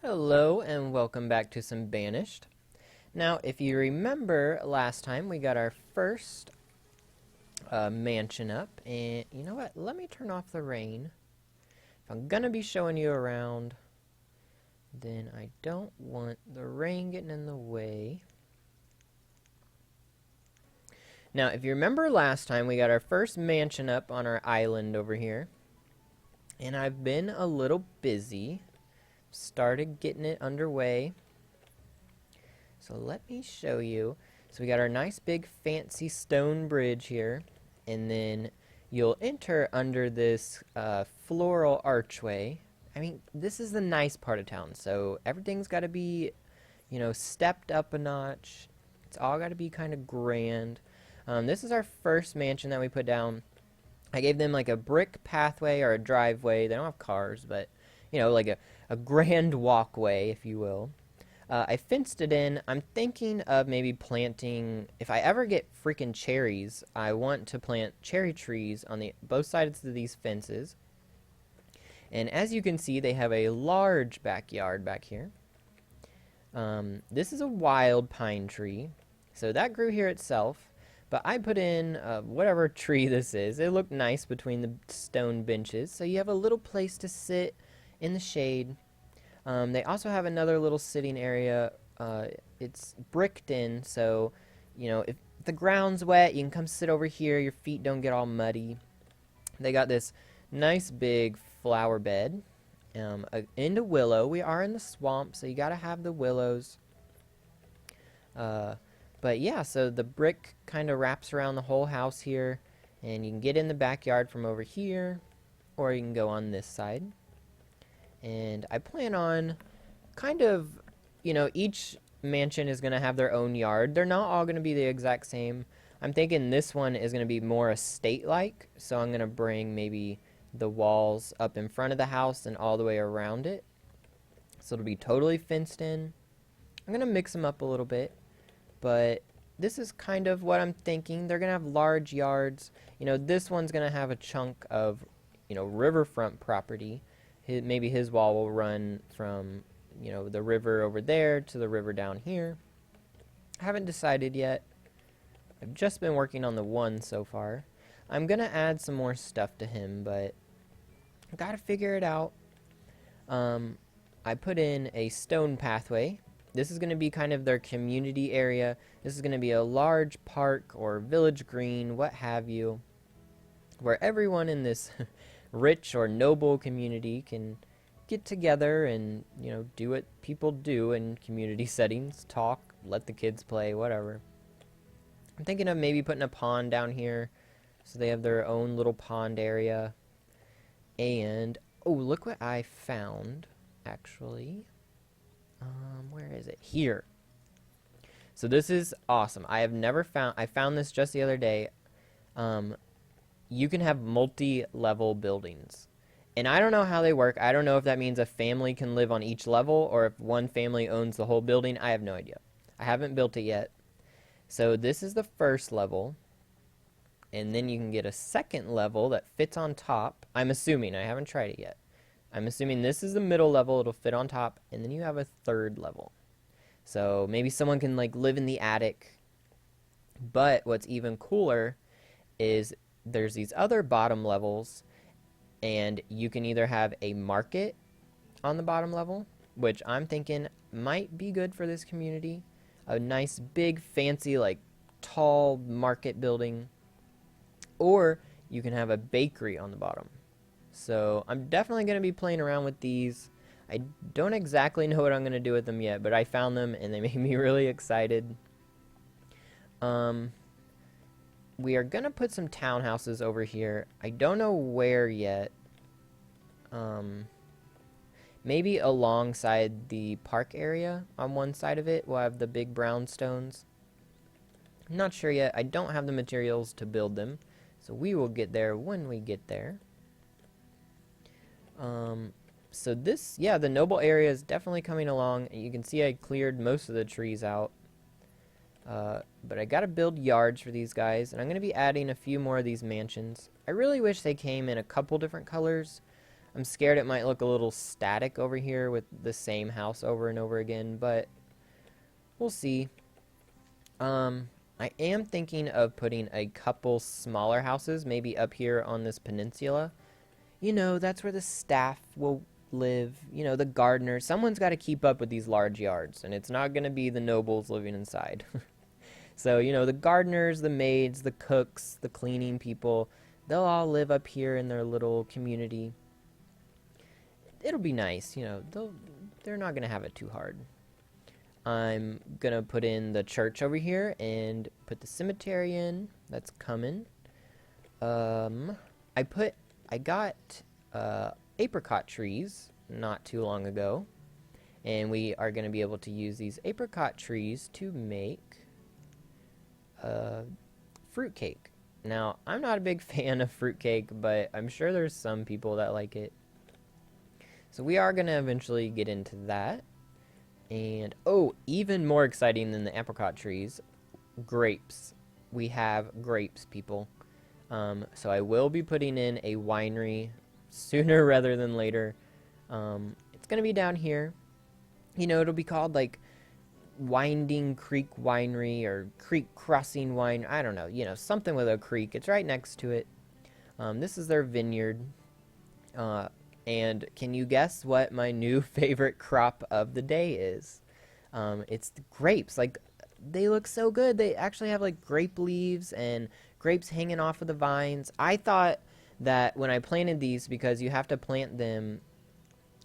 Hello and welcome back to some Banished. Now, if you remember last time, we got our first mansion up, and you know what? Let me turn off the rain. If I'm gonna be showing you around, then I don't want the rain getting in the way. Now, if you remember last time, we got our first mansion up on our island over here, and I've been a little busy. Started getting it underway. So let me show you. So we got our nice big fancy stone bridge here, and then you'll enter under this floral archway. I mean, this is the nice part of town, so everything's got to be, stepped up a notch. It's all got to be kind of grand. This is our first mansion that we put down. I gave them like a brick pathway or a driveway. They don't have cars, but like a grand walkway, if you will. I fenced it in. I'm thinking of maybe planting, if I ever get freaking cherries, I want to plant cherry trees on both sides of these fences. And as you can see, they have a large backyard back here. This is a wild pine tree, so that grew here itself. But I put in whatever tree this is. It looked nice between the stone benches, so you have a little place to sit in the shade. They also have another little sitting area. It's bricked in, so if the ground's wet, you can come sit over here. Your feet don't get all muddy. They got this nice big flower bed into willow. We are in the swamp, so you gotta have the willows. But yeah, so the brick kind of wraps around the whole house here, and you can get in the backyard from over here, or you can go on this side. And I plan on kind of, each mansion is going to have their own yard. They're not all going to be the exact same. I'm thinking this one is going to be more estate-like, so I'm going to bring maybe the walls up in front of the house and all the way around it. So it'll be totally fenced in. I'm going to mix them up a little bit, but this is kind of what I'm thinking. They're going to have large yards. This one's going to have a chunk of, riverfront property. Maybe his wall will run from, the river over there to the river down here. I haven't decided yet. I've just been working on the one so far. I'm going to add some more stuff to him, but I got to figure it out. I put in a stone pathway. This is going to be kind of their community area. This is going to be a large park or village green, what have you, where everyone in this rich or noble community can get together and, do what people do in community settings. Talk, let the kids play, whatever. I'm thinking of maybe putting a pond down here so they have their own little pond area. And, oh, look what I found, actually. Where is it? Here. So this is awesome. I found this just the other day. You can have multi-level buildings. And I don't know how they work. I don't know if that means a family can live on each level or if one family owns the whole building. I have no idea. I haven't built it yet. So this is the first level. And then you can get a second level that fits on top. I'm assuming. I haven't tried it yet. I'm assuming this is the middle level. It'll fit on top. And then you have a third level. So maybe someone can live in the attic. But what's even cooler is there's these other bottom levels, and you can either have a market on the bottom level, which I'm thinking might be good for this community. A nice big fancy tall market building, or you can have a bakery on the bottom. So I'm definitely going to be playing around with these. I don't exactly know what I'm going to do with them yet, but I found them and they made me really excited. We are going to put some townhouses over here. I don't know where yet. Maybe alongside the park area on one side of it. We'll have the big brownstones. I'm not sure yet. I don't have the materials to build them. So we will get there when we get there. So this, yeah, the noble area is definitely coming along. You can see I cleared most of the trees out. But I gotta build yards for these guys, and I'm gonna be adding a few more of these mansions. I really wish they came in a couple different colors. I'm scared it might look a little static over here with the same house over and over again, but we'll see. I am thinking of putting a couple smaller houses, maybe up here on this peninsula. You know, that's where the staff will live, you know, the gardeners. Someone's got to keep up with these large yards, and it's not going to be the nobles living inside. So, you know, the gardeners, the maids, the cooks, the cleaning people, they'll all live up here in their little community. It'll be nice, you know, they're not going to have it too hard. I'm going to put in the church over here and put the cemetery in. That's coming. I got apricot trees not too long ago, and we are going to be able to use these apricot trees to make fruitcake. Now, I'm not a big fan of fruitcake, but I'm sure there's some people that like it. So we are going to eventually get into that. And, oh, even more exciting than the apricot trees, grapes. We have grapes, people. So I will be putting in a winery sooner rather than later. It's going to be down here. You know, it'll be called, like, Winding Creek Winery or Creek Crossing Wine. I don't know. You know, something with a creek. It's right next to it. This is their vineyard. And can you guess what my new favorite crop of the day is? It's the grapes. Like, they look so good. They actually have, like, grape leaves and grapes hanging off of the vines. I thought that when I planted these, because you have to plant them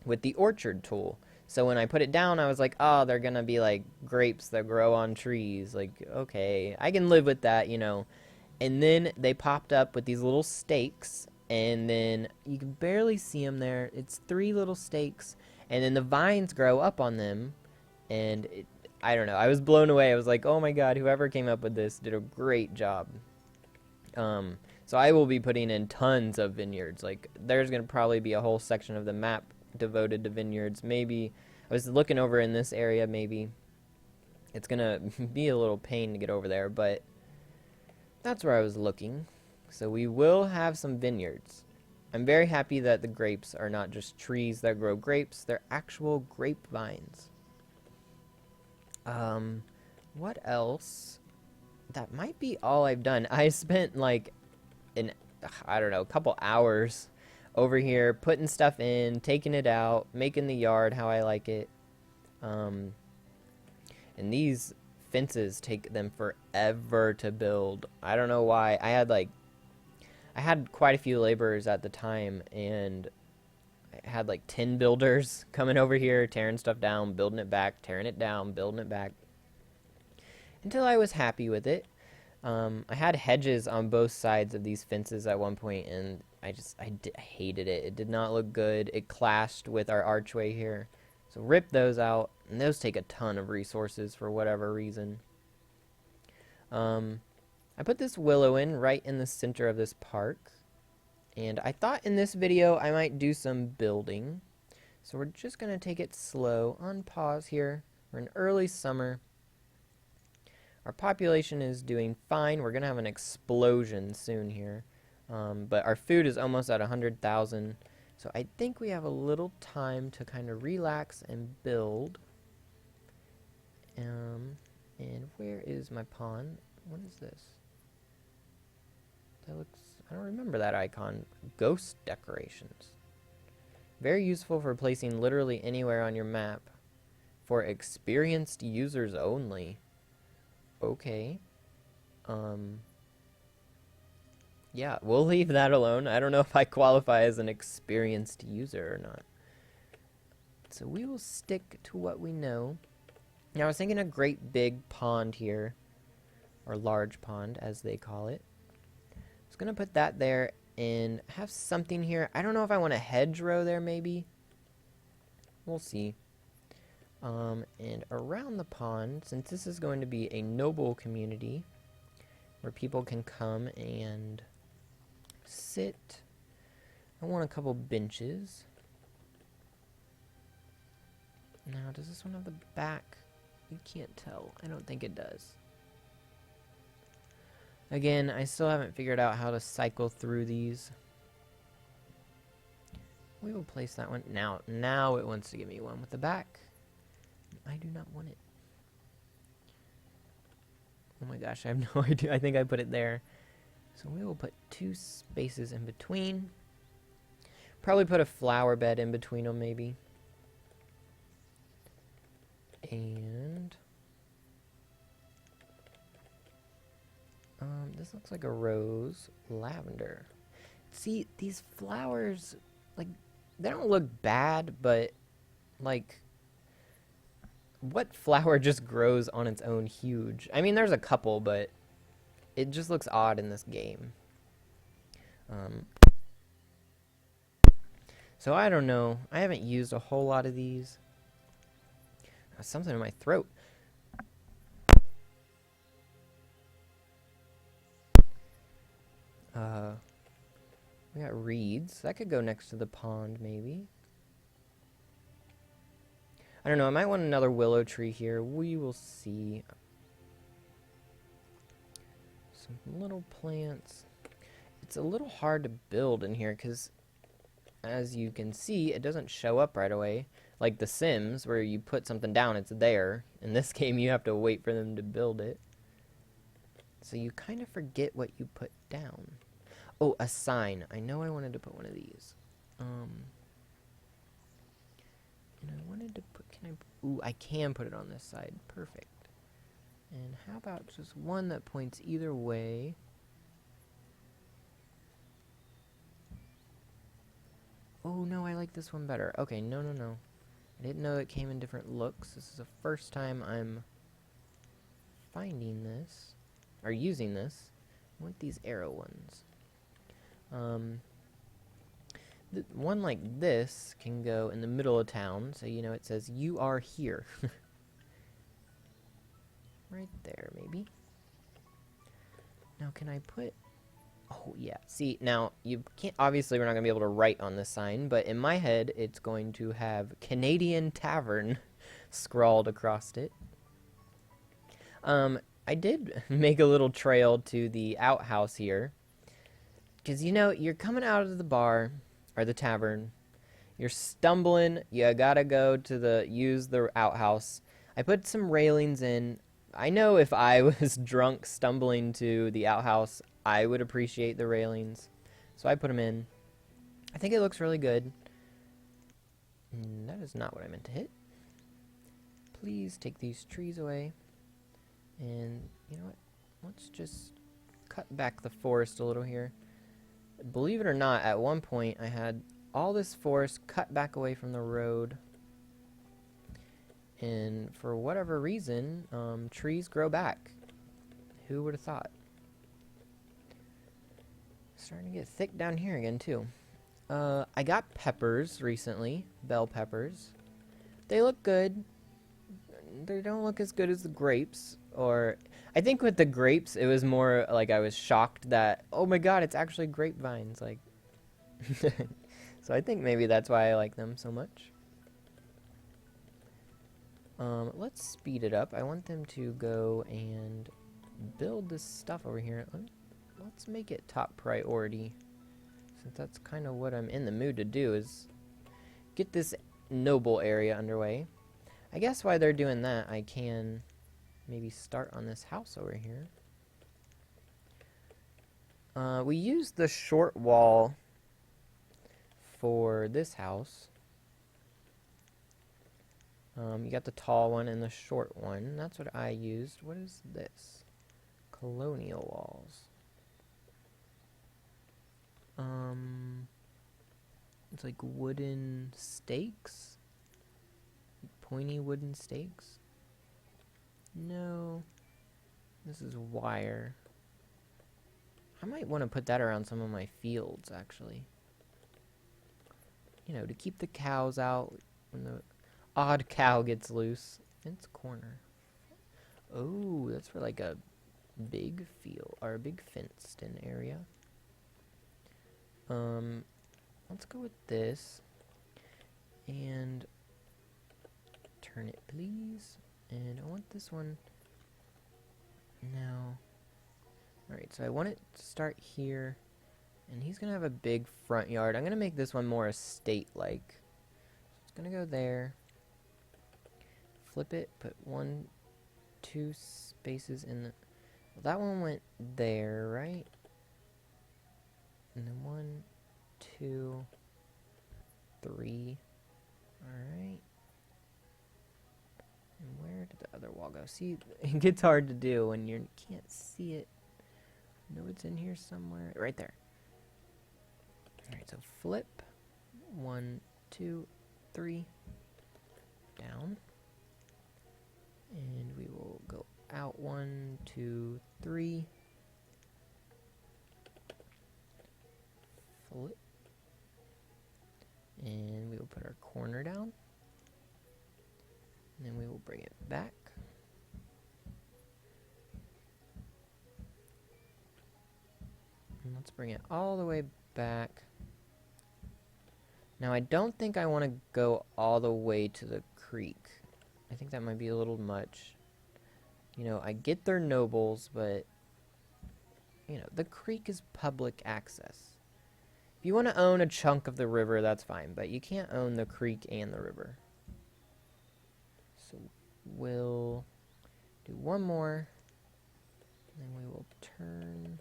with the orchard tool. So when I put it down, I was like, oh, they're going to be like grapes that grow on trees. Like, okay, I can live with that, you know. And then they popped up with these little stakes, and then you can barely see them there. It's 3 little stakes, and then the vines grow up on them, and I don't know. I was blown away. I was like, oh my god, whoever came up with this did a great job. So I will be putting in tons of vineyards. Like, there's going to probably be a whole section of the map devoted to vineyards. Maybe, I was looking over in this area, maybe. It's going to be a little pain to get over there, but that's where I was looking. So we will have some vineyards. I'm very happy that the grapes are not just trees that grow grapes. They're actual grapevines. What else? That might be all I've done. I spent like I don't know, a couple hours over here putting stuff in, taking it out, making the yard how I like it. And these fences take them forever to build. I don't know why. I had quite a few laborers at the time, and I had like 10 builders coming over here, tearing stuff down, building it back, tearing it down, building it back, until I was happy with it. I had hedges on both sides of these fences at one point, and I hated it. It did not look good. It clashed with our archway here. So rip those out, and those take a ton of resources for whatever reason. I put this willow in right in the center of this park, and I thought in this video I might do some building. So we're just going to take it slow, on pause here. We're in early summer. Our population is doing fine. We're going to have an explosion soon here. But our food is almost at 100,000. So I think we have a little time to kind of relax and build. And where is my pond? What is this? That looks... I don't remember that icon. Ghost decorations. Very useful for placing literally anywhere on your map. For experienced users only. Okay. Yeah, we'll leave that alone. I don't know if I qualify as an experienced user or not. So we will stick to what we know. Now I was thinking a great big pond here. Or large pond, as they call it. I was going to put that there and have something here. I don't know if I want a hedgerow there, maybe. We'll see. And around the pond, since this is going to be a noble community where people can come and sit, I want a couple benches. Now, does this one have the back? You can't tell. I don't think it does. Again, I still haven't figured out how to cycle through these. We will place that one. Now it wants to give me one with the back. I do not want it. Oh my gosh, I have no idea. I think I put it there. So we will put 2 spaces in between. Probably put a flower bed in between them, maybe. And this looks like a rose lavender. See, these flowers, like, they don't look bad, but like, what flower just grows on its own huge? I mean, there's a couple, but it just looks odd in this game. So I don't know. I haven't used a whole lot of these. Something in my throat. We got reeds. That could go next to the pond, maybe. I don't know. I might want another willow tree here. We will see. Some little plants. It's a little hard to build in here because, as you can see, it doesn't show up right away. Like The Sims, where you put something down, it's there. In this game, you have to wait for them to build it. So you kind of forget what you put down. Oh, a sign. I know I wanted to put one of these. And I wanted to put, ooh, I can put it on this side. Perfect. And how about just one that points either way? Oh, no, I like this one better. Okay, no. I didn't know it came in different looks. This is the first time I'm finding this, or using this. I want these arrow ones. One like this can go in the middle of town, so you know it says, "You are here." Right there, maybe. Now, can I put... Oh, yeah. See, now, you can't... Obviously, we're not going to be able to write on this sign, but in my head, it's going to have Canadian Tavern scrawled across it. I did make a little trail to the outhouse here. Because, you know, you're coming out of the bar, or the tavern. You're stumbling. You gotta go to use the outhouse. I put some railings in. I know if I was drunk stumbling to the outhouse, I would appreciate the railings. So I put them in. I think it looks really good. That is not what I meant to hit. Please take these trees away. And, you know what? Let's just cut back the forest a little here. Believe it or not, at one point I had all this forest cut back away from the road. And for whatever reason, trees grow back. Who would have thought? Starting to get thick down here again, too. I got peppers recently. Bell peppers. They look good. They don't look as good as the grapes. Or, I think with the grapes, it was more like I was shocked that, oh my god, it's actually grapevines. Like, so I think maybe that's why I like them so much. Let's speed it up. I want them to go and build this stuff over here. Let's make it top priority, since that's kind of what I'm in the mood to do, is get this noble area underway. I guess while they're doing that, I can maybe start on this house over here. We used the short wall for this house. You got the tall one and the short one. That's what I used. What is this? Colonial walls. It's like wooden stakes? Pointy wooden stakes? No. This is wire. I might want to put that around some of my fields, actually. You know, to keep the cows out when the odd cow gets loose. Fence corner. Oh, that's for like a big field, or a big fenced-in area. Let's go with this. And turn it, please. And I want this one now. Alright, so I want it to start here And he's going to have a big front yard. I'm going to make this one more estate-like. It's going to go there. Flip it. Put 1, 2 spaces in the... Well, that one went there, right? And then 1, 2, 3. Alright. And where did the other wall go? See, it gets hard to do when you can't see it. I know it's in here somewhere. Right there. Alright, so flip. 1, 2, 3. Down. And we will go out 1, 2, 3. Flip. And we will put our corner down. And then we will bring it back. And let's bring it all the way back. Now I don't think I want to go all the way to the creek. I think that might be a little much. You know, I get they're nobles, but you know, the creek is public access. If you want to own a chunk of the river, that's fine, but you can't own the creek and the river. So we'll do one more, and then we will turn.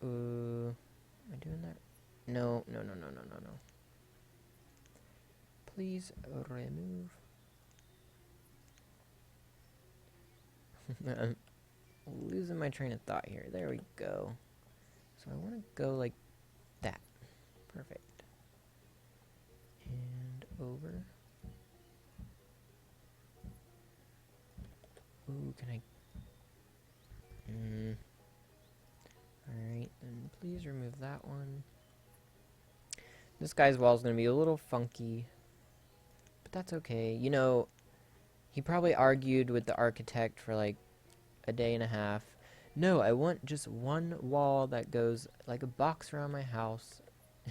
Am I doing that? No. Please remove. I'm losing my train of thought here. There we go. So I want to go like that. Perfect. And over. Ooh, can I... Alright, then please remove that one. This guy's wall is going to be a little funky, but that's okay. You know, he probably argued with the architect for like a day and a half. No, I want just one wall that goes like a box around my house.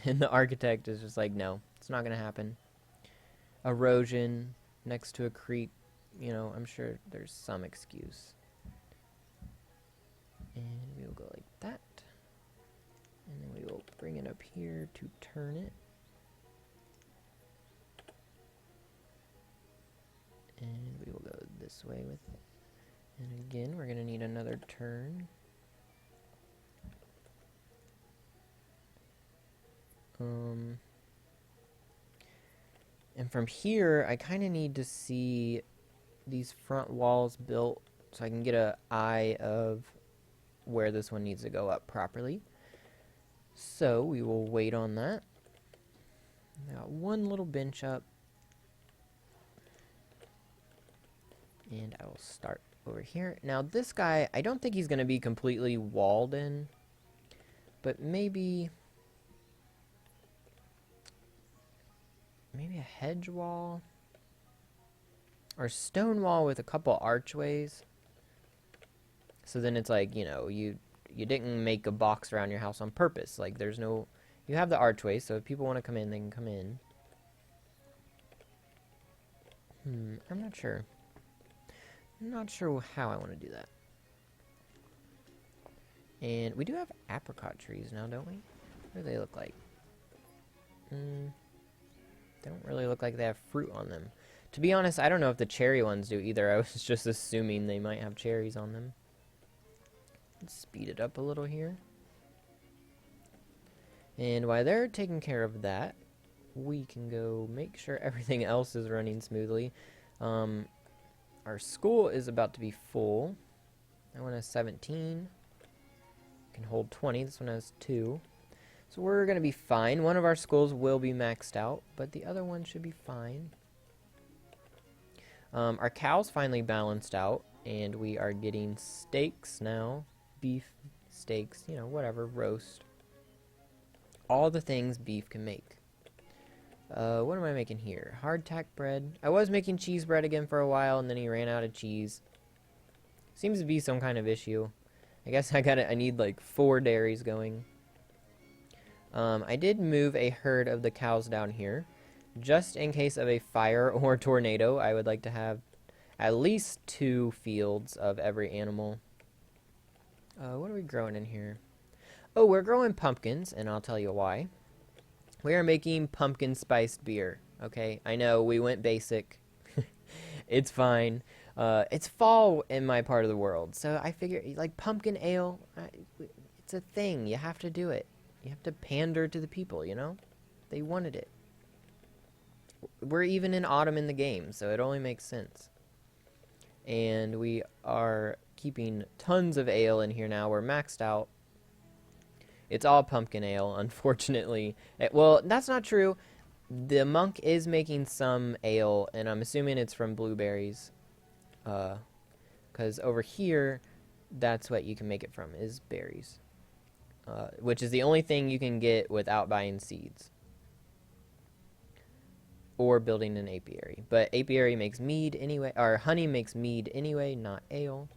And the architect is just like, no, it's not going to happen. Erosion next to a creek, you know, I'm sure there's some excuse. And we will go like that. And then we will bring it up here to turn it. And we will go this way with it. And again, we're going to need another turn. And from here, I kind of need to see these front walls built so I can get an eye of where this one needs to go up properly. So we will wait on that. Got one little bench up. And I will start over here. Now this guy, I don't think he's going to be completely walled in. But maybe a hedge wall. Or stone wall with a couple archways. So then it's like, you know, you didn't make a box around your house on purpose. Like there's no... You have the archway, so if people want to come in, they can come in. I'm not sure. I'm not sure how I want to do that. And we do have apricot trees now, don't we? What do they look like? They don't really look like they have fruit on them. To be honest, I don't know if the cherry ones do either. I was just assuming they might have cherries on them. Let's speed it up a little here. And while they're taking care of that, we can go make sure everything else is running smoothly. Our school is about to be full. That one has 17. Can hold 20. This one has 2. So we're going to be fine. One of our schools will be maxed out, but the other one should be fine. Our cows finally balanced out, and we are getting steaks now. Beef steaks, you know, whatever, roast. All the things beef can make. What am I making here? Hardtack bread. I was making cheese bread again for a while, and then he ran out of cheese. Seems to be some kind of issue. I guess I need like 4 dairies going. I did move a herd of the cows down here. Just in case of a fire or tornado, I would like to have at least 2 fields of every animal. What are we growing in here? Oh, we're growing pumpkins, and I'll tell you why. We are making pumpkin spiced beer. Okay, I know we went basic. It's fine. It's fall in my part of the world, so I figure like pumpkin ale. It's a thing. You have to do it. You have to pander to the people. You know, they wanted it. We're even in autumn in the game, so it only makes sense. And we are keeping tons of ale in here now. We're maxed out. It's all pumpkin ale, unfortunately. Well, that's not true. The monk is making some ale, and I'm assuming it's from blueberries. Because over here, that's what you can make it from, is berries. Which is the only thing you can get without buying seeds. Or building an apiary. But apiary makes mead anyway, or honey makes mead anyway, not ale.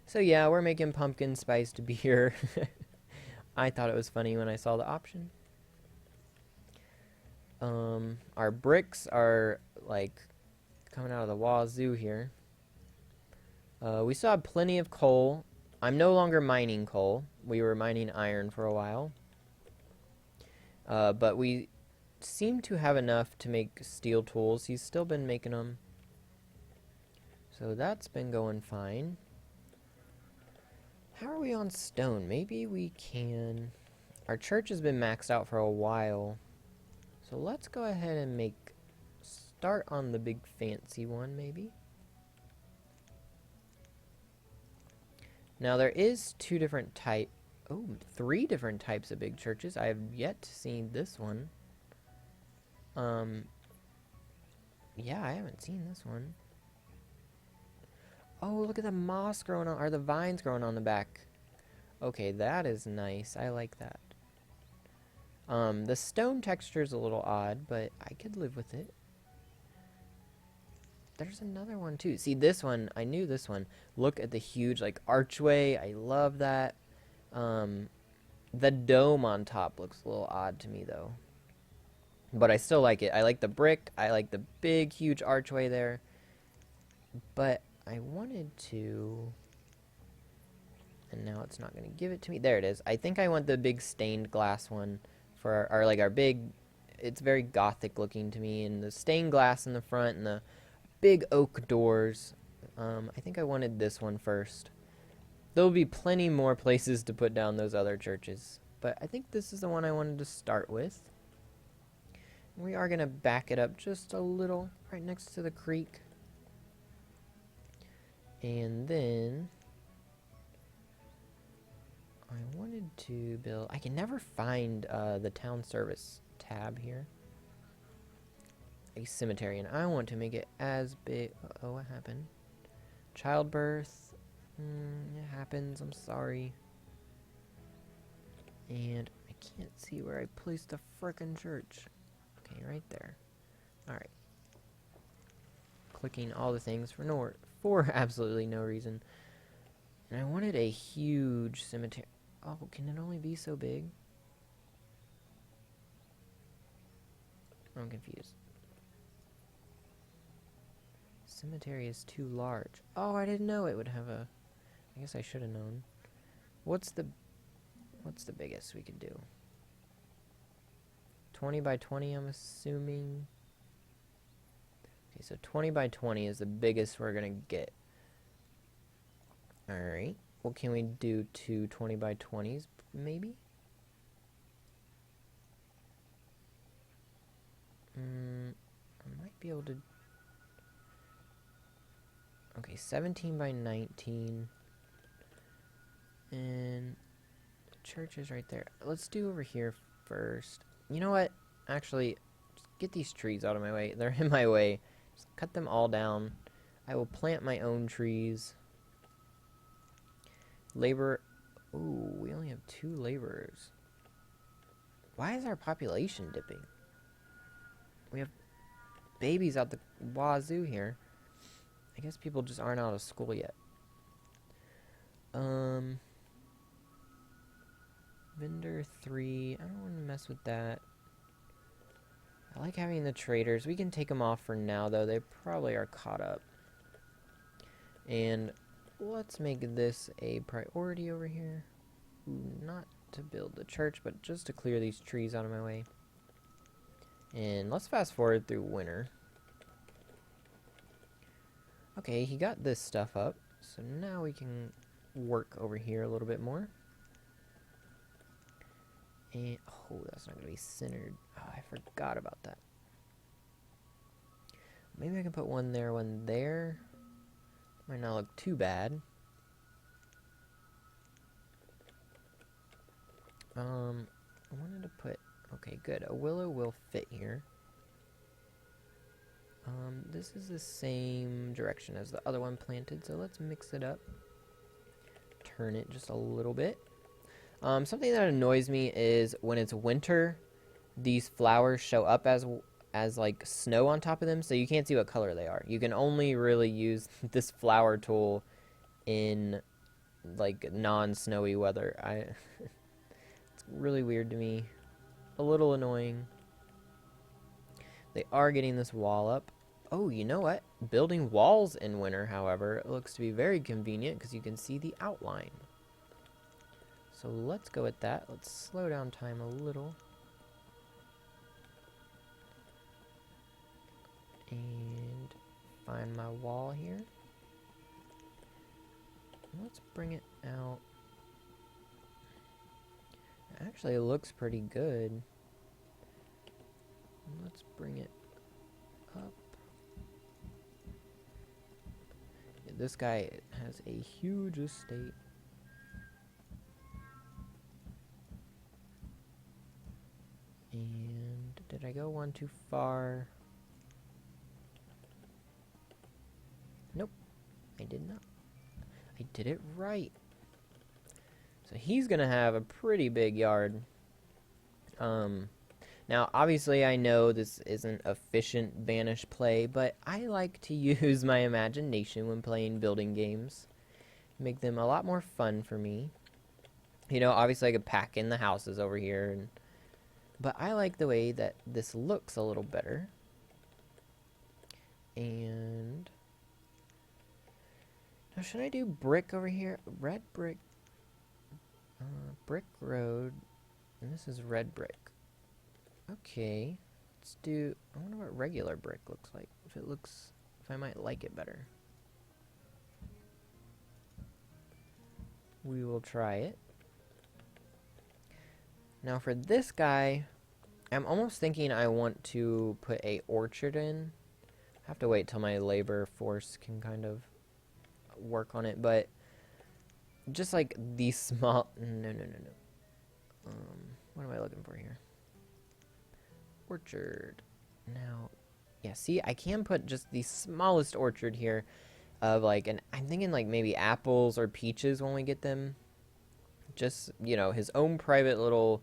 So yeah, we're making pumpkin spiced beer. I thought it was funny when I saw the option. Our bricks are like coming out of the wazoo here. We still have plenty of coal. I'm no longer mining coal. We were mining iron for a while. But we seem to have enough to make steel tools. He's still been making them. So that's been going fine. How are we on stone? Maybe we can... Our church has been maxed out for a while. So let's go ahead and start on the big fancy one, maybe. Now there is three different types of big churches. I have yet to see this one. Yeah, I haven't seen this one. Oh, look at the moss growing on, or the vines growing on the back. Okay, that is nice. I like that. The stone texture is a little odd, but I could live with it. There's another one too. See, this one, I knew this one. Look at the huge, like, archway. I love that. The dome on top looks a little odd to me, though. But I still like it. I like the brick. I like the big, huge archway there. But I wanted to... And now it's not going to give it to me. There it is. I think I want the big stained glass one for our big... It's very gothic looking to me. And the stained glass in the front and the big oak doors. I think I wanted this one first. There'll be plenty more places to put down those other churches. But I think this is the one I wanted to start with. We are going to back it up just a little right next to the creek. And then I wanted to build... I can never find the town service tab here. A cemetery, and I want to make it as big... Uh-oh, what happened? Childbirth. It happens, I'm sorry. And I can't see where I placed the frickin' church. Okay, right there. Alright. Clicking all the things for absolutely no reason. And I wanted a huge cemetery. Oh, can it only be so big? I'm confused. Cemetery is too large. Oh, I didn't know it would have a... I guess I should have known. What's the biggest we could do? 20 by 20, I'm assuming. Okay, so 20 by 20 is the biggest we're gonna get. Alright. Well, can we do two 20 by 20s, maybe? I might be able to... Okay, 17 by 19. And the church is right there. Let's do over here first. You know what? Actually, just get these trees out of my way. They're in my way. Just cut them all down. I will plant my own trees. Labor. Ooh, we only have 2 laborers. Why is our population dipping? We have babies out the wazoo here. I guess people just aren't out of school yet. Vendor 3. I don't want to mess with that. I like having the traders. We can take them off for now, though. They probably are caught up. And let's make this a priority over here. Ooh, not to build the church, but just to clear these trees out of my way. And let's fast forward through winter. Okay, he got this stuff up, so now we can work over here a little bit more. And, oh, that's not going to be centered. Oh, I forgot about that. Maybe I can put one there. Might not look too bad. I wanted to put, okay, good. A willow will fit here. This is the same direction as the other one planted, so let's mix it up. Turn it just a little bit. Something that annoys me is when it's winter, these flowers show up as like snow on top of them, so you can't see what color they are. You can only really use this flower tool in like non-snowy weather. It's really weird to me. A little annoying. They are getting this wall up. Oh, you know what? Building walls in winter, however, looks to be very convenient because you can see the outline. So let's go with that. Let's slow down time a little. And find my wall here. Let's bring it out. Actually, it looks pretty good. Let's bring it up. Yeah, this guy has a huge estate. And did I go one too far? Nope, I did not. I did it right. So he's gonna have a pretty big yard. Now obviously I know this isn't efficient Banished play, but I like to use my imagination when playing building games. Make them a lot more fun for me. You know, obviously I could pack in the houses over here, but I like the way that this looks a little better. And now should I do brick over here? Red brick. Brick road. And this is red brick. Okay. Let's do, I wonder what regular brick looks like. If I might like it better. We will try it. Now for this guy, I'm almost thinking I want to put a orchard in. I have to wait till my labor force can kind of work on it, but just like these small, no. What am I looking for here? Orchard. Now, yeah, see, I can put just the smallest orchard here of like, and I'm thinking like maybe apples or peaches when we get them. Just, you know, his own private little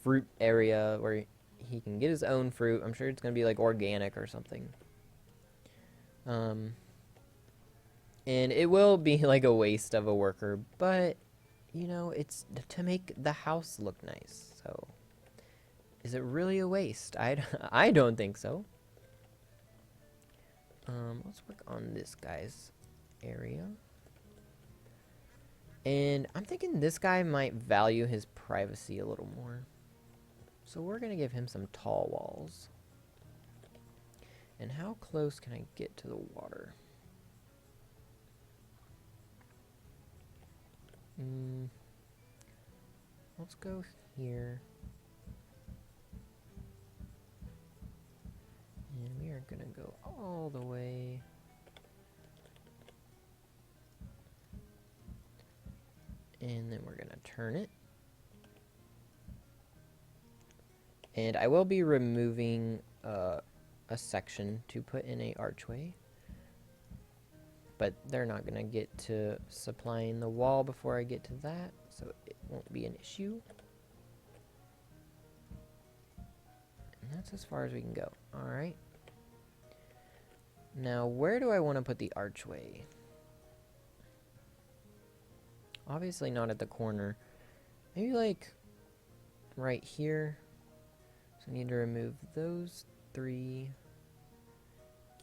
fruit area where he can get his own fruit. I'm sure it's going to be like organic or something. And it will be like a waste of a worker, but, you know, it's to make the house look nice. So, is it really a waste? I don't think so. Let's work on this guy's area. And I'm thinking this guy might value his privacy a little more. So we're going to give him some tall walls. And how close can I get to the water? Let's go here. And we are going to go all the way. And then we're going to turn it. And I will be removing a section to put in a archway. But they're not going to get to supplying the wall before I get to that, so it won't be an issue. And that's as far as we can go. Alright. Now, where do I want to put the archway? Obviously not at the corner. Maybe like right here. So I need to remove those three.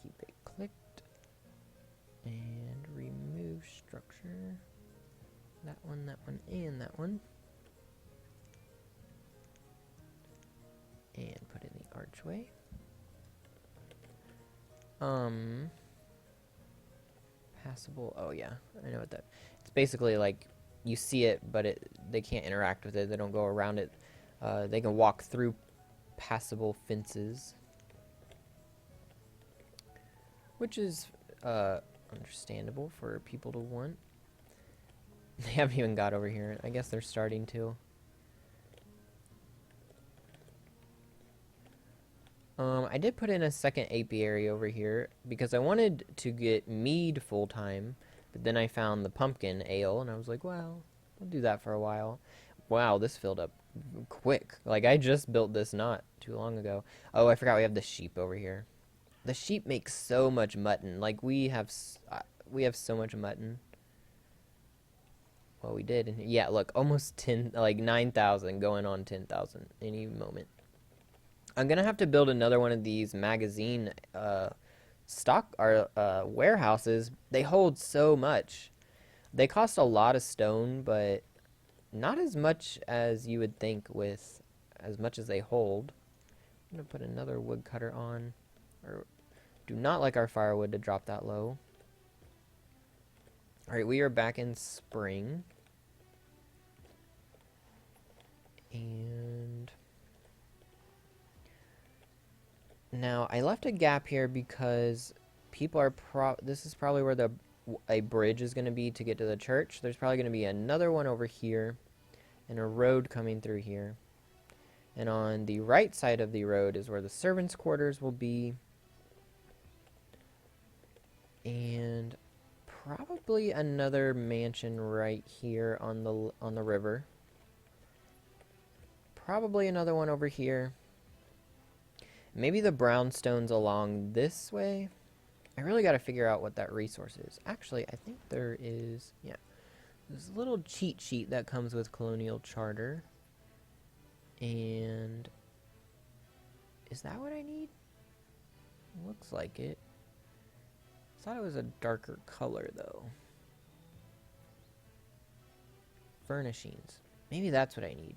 Keep it clicked. And remove structure. That one, and that one. And put in the archway. Passable. Oh yeah, I know what that. It's basically like you see it, but they can't interact with it. They don't go around it. They can walk through passable fences, which is understandable for people to want. They haven't even got over here. I guess they're starting to. I did put in a second apiary over here because I wanted to get mead full time, but then I found the pumpkin ale and I was like, well, I'll do that for a while. Wow, this filled up quick. Like, I just built this not too long ago. Oh, I forgot we have the sheep over here. The sheep make so much mutton. Like, we have so much mutton. Well, we did. Yeah, look, almost 10, like 9,000 going on 10,000 any moment. I'm gonna have to build another one of these magazine warehouses. They hold so much. They cost a lot of stone, but not as much as you would think with as much as they hold. I'm gonna put another woodcutter on. Or do not like our firewood to drop that low. Alright, we are back in spring. And now, I left a gap here because people are this is probably where a bridge is going to be to get to the church. There's probably going to be another one over here and a road coming through here. And on the right side of the road is where the servants' quarters will be. And probably another mansion right here on the river. Probably another one over here. Maybe the brownstones along this way. I really got to figure out what that resource is. Actually, I think there is, yeah. There's a little cheat sheet that comes with Colonial Charter. And is that what I need? Looks like it. I thought it was a darker color, though. Furnishings. Maybe that's what I need.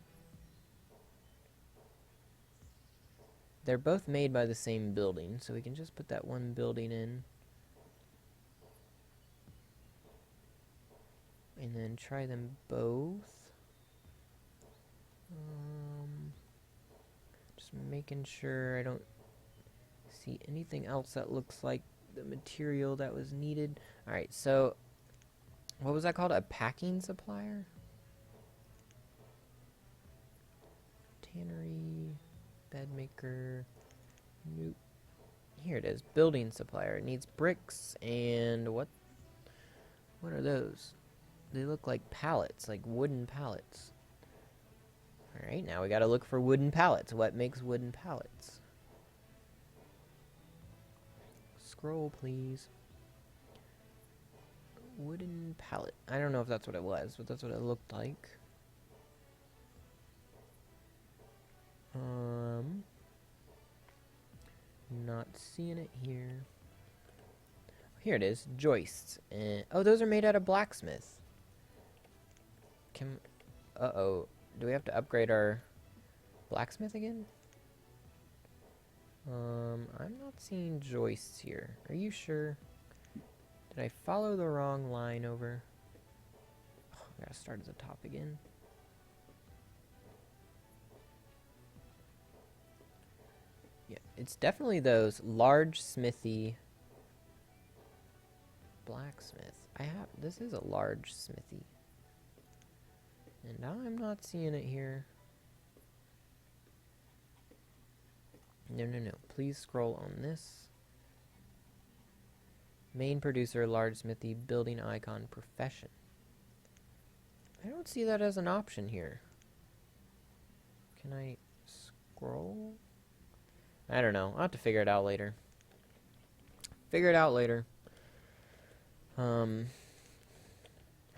They're both made by the same building, so we can just put that one building in. And then try them both. Just making sure I don't see anything else that looks like the material that was needed. Alright, so what was that called? A packing supplier? Tannery, bed maker. Nope. Here it is. Building supplier. It needs bricks and what are those? They look like pallets, like wooden pallets. Alright, now we gotta look for wooden pallets. What makes wooden pallets? Scroll, please. Wooden pallet. I don't know if that's what it was, but that's what it looked like. Not seeing it here. Here it is. Joists. Oh, those are made out of blacksmith. Uh-oh. Do we have to upgrade our blacksmith again? I'm not seeing joists here. Are you sure? Did I follow the wrong line over? Oh, I gotta start at the top again. Yeah, it's definitely those large smithy. Blacksmith. This is a large smithy. And I'm not seeing it here. No. Please scroll on this. Main producer, large smithy, building icon, profession. I don't see that as an option here. Can I scroll? I don't know. I'll have to figure it out later.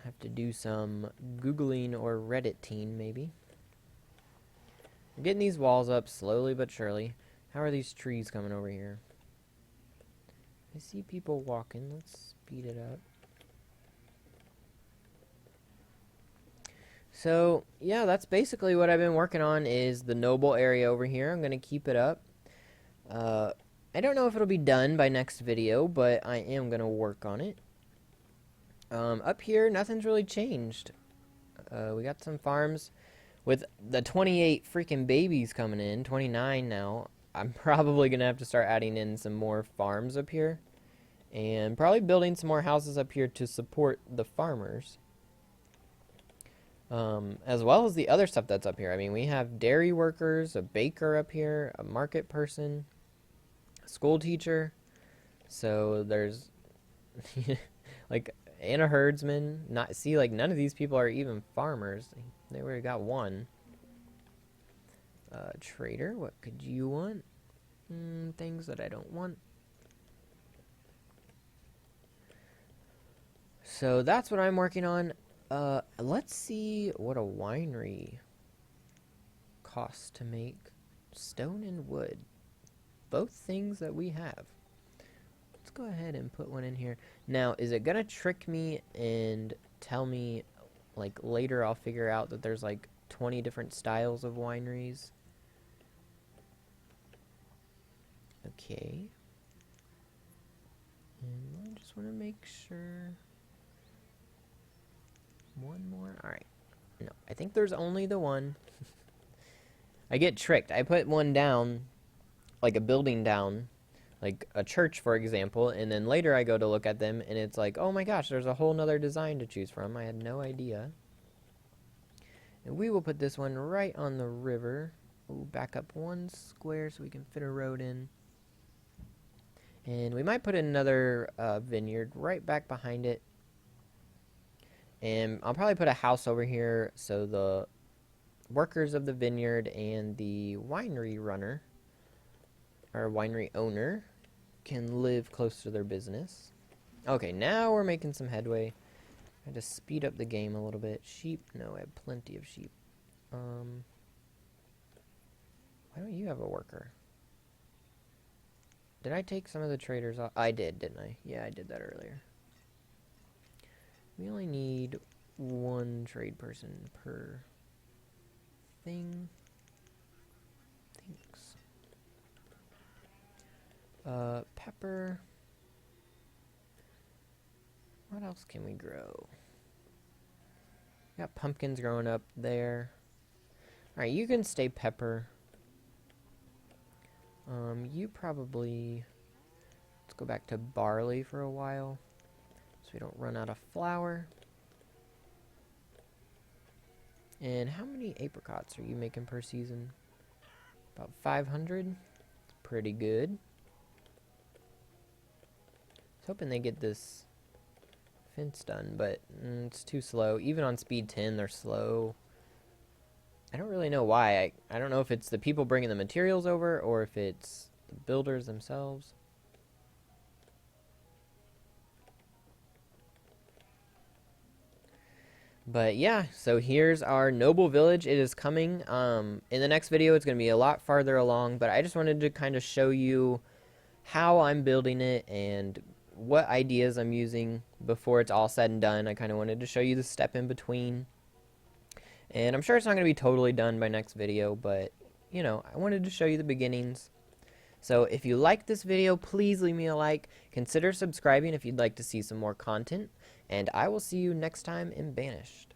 Have to do some Googling or Redditing, maybe. I'm getting these walls up slowly but surely. How are these trees coming over here? I see people walking. Let's speed it up. So, yeah, that's basically what I've been working on is the noble area over here. I'm going to keep it up. Uh, I don't know if it'll be done by next video, but I am going to work on it. Up here, nothing's really changed. We got some farms with the 28 freaking babies coming in, 29 now. I'm probably going to have to start adding in some more farms up here. And probably building some more houses up here to support the farmers. As well as the other stuff that's up here. I mean, we have dairy workers, a baker up here, a market person, a school teacher. So there's like and a herdsman. Like none of these people are even farmers. They already got one. Trader, what could you want? Things that I don't want. So that's what I'm working on. Let's see what a winery costs to make. Stone and wood. Both things that we have. Let's go ahead and put one in here. Now, is it gonna trick me and tell me, like, later I'll figure out that there's, like, 20 different styles of wineries? Okay. And I just want to make sure... One more? Alright. No, I think there's only the one. I get tricked. I put one down, like a building down, like a church, for example, and then later I go to look at them, and it's like, oh my gosh, there's a whole nother design to choose from. I had no idea. And we will put this one right on the river. We'll back up one square so we can fit a road in. And we might put another vineyard right back behind it. And I'll probably put a house over here so the workers of the vineyard and the winery runner, or winery owner, can live close to their business. Okay, now we're making some headway. I had to speed up the game a little bit. Sheep? No, I have plenty of sheep. Why don't you have a worker? Did I take some of the traders off? I did, didn't I? Yeah, I did that earlier. We only need one trade person per thing. Thanks. Pepper. What else can we grow? Got pumpkins growing up there. Alright, you can stay pepper. You probably... Let's go back to barley for a while, so we don't run out of flour. And how many apricots are you making per season? About 500. It's pretty good. I was hoping they get this fence done, but it's too slow. Even on speed 10, they're slow. I don't really know why. I don't know if it's the people bringing the materials over or if it's the builders themselves. But yeah, so here's our noble village. It is coming. In the next video, it's going to be a lot farther along, but I just wanted to kind of show you how I'm building it and what ideas I'm using before it's all said and done. I kind of wanted to show you the step in between. And I'm sure it's not going to be totally done by next video, but, you know, I wanted to show you the beginnings. So if you like this video, please leave me a like. Consider subscribing if you'd like to see some more content. And I will see you next time in Banished.